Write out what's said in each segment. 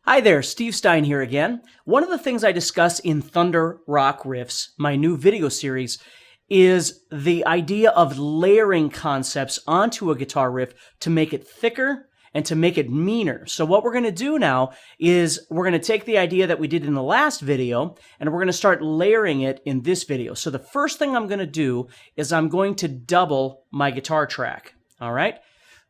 Hi there, Steve Stine here again. One of the things I discuss in Thunder Rock Riffs, my new video series, is the idea of layering concepts onto a guitar riff to make it thicker and to make it meaner. So what we're going to do now is we're going to take the idea that we did in the last video and we're going to start layering it in this video. So the first thing I'm going to do is I'm going to double my guitar track. All right?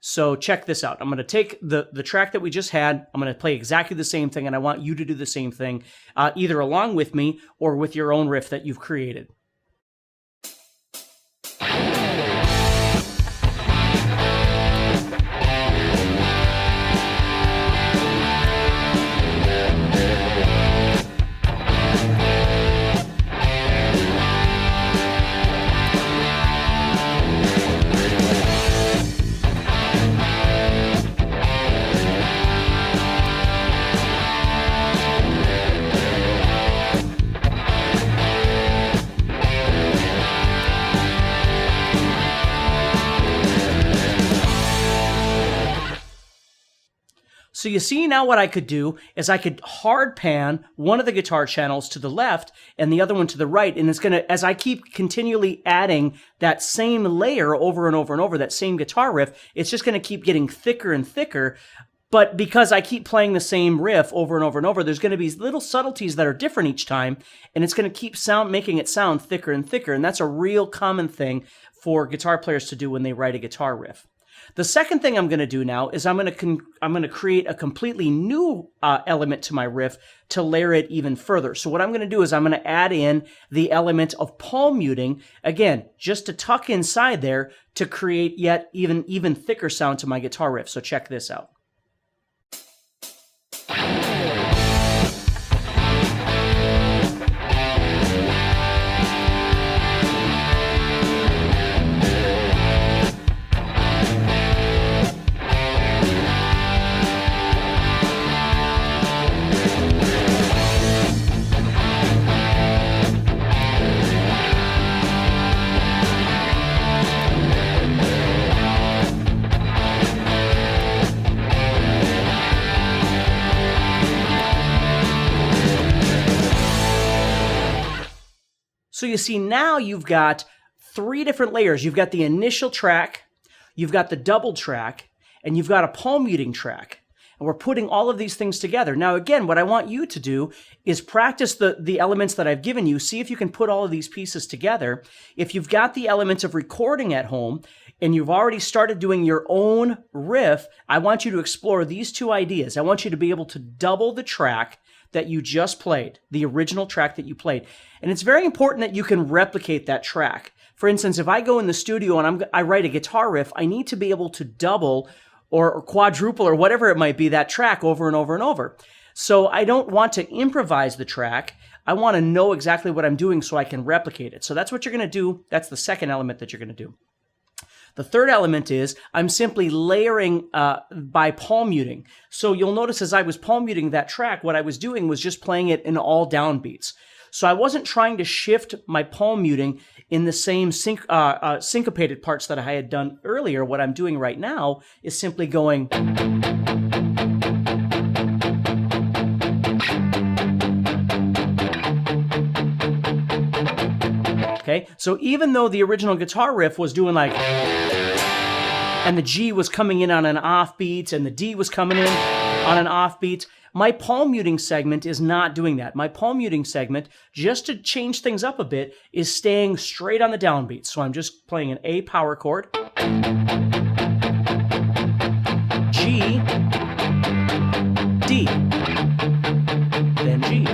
So check this out. I'm going to take the track that we just had. I'm going to play exactly the same thing, and I want you to do the same thing, either along with me or with your own riff that you've created. So you see now what I could do is I could hard pan one of the guitar channels to the left and the other one to the right. And it's going to, as I keep continually adding that same layer over and over and over, that same guitar riff, it's just going to keep getting thicker and thicker. But because I keep playing the same riff over and over and over, there's going to be little subtleties that are different each time. And it's going to keep making it sound thicker and thicker. And that's a real common thing for guitar players to do when they write a guitar riff. The second thing I'm going to do now is I'm going to create a completely new element to my riff to layer it even further. So what I'm going to do is I'm going to add in the element of palm muting, again, just to tuck inside there to create yet even thicker sound to my guitar riff. So check this out. So you see now you've got three different layers. You've got the initial track, you've got the double track, and you've got a palm muting track. And we're putting all of these things together. Now again, what I want you to do is practice the elements that I've given you. See if you can put all of these pieces together. If you've got the elements of recording at home and you've already started doing your own riff, I want you to explore these two ideas. I want you to be able to double the track that you just played, the original track that you played. And it's very important that you can replicate that track. For instance, if I go in the studio and I write a guitar riff, I need to be able to double or quadruple or whatever it might be that track over and over and over. So I don't want to improvise the track. I want to know exactly what I'm doing so I can replicate it. So that's what you're going to do. That's the second element that you're going to do. The third element is I'm simply layering by palm muting. So you'll notice as I was palm muting that track, what I was doing was just playing it in all downbeats. So I wasn't trying to shift my palm muting in the same syncopated parts that I had done earlier. What I'm doing right now is simply going. Okay, so even though the original guitar riff was doing like, and the G was coming in on an offbeat, and the D was coming in on an offbeat, my palm muting segment is not doing that. My palm muting segment, just to change things up a bit, is staying straight on the downbeat. So I'm just playing an A power chord, G, D, then G,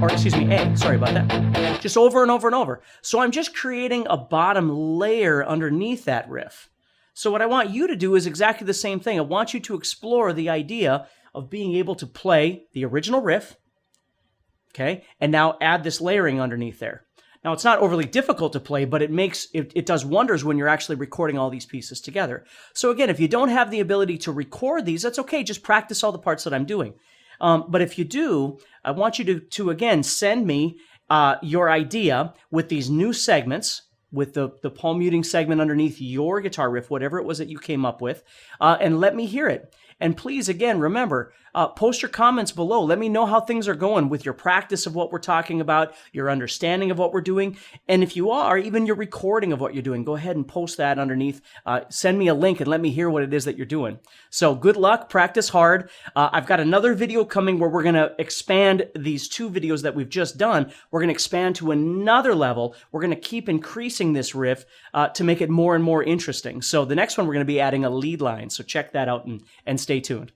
or excuse me, A, sorry about that. Just over and over and over. So I'm just creating a bottom layer underneath that riff. So what I want you to do is exactly the same thing. I want you to explore the idea of being able to play the original riff, okay, and now add this layering underneath there. Now, it's not overly difficult to play, but it does wonders when you're actually recording all these pieces together. So again, if you don't have the ability to record these, that's okay. Just practice all the parts that I'm doing. But if you do, I want you to again, send me your idea with these new segments, with the palm muting segment underneath your guitar riff, whatever it was that you came up with, and let me hear it. And please, again, remember, post your comments below. Let me know how things are going with your practice of what we're talking about, your understanding of what we're doing. And if you are, even your recording of what you're doing, go ahead and post that underneath. Send me a link and let me hear what it is that you're doing. So good luck, practice hard. I've got another video coming where we're going to expand these 2 videos that we've just done. We're going to expand to another level. We're going to keep increasing this riff to make it more and more interesting. So the next one, we're going to be adding a lead line. So check that out and stay tuned.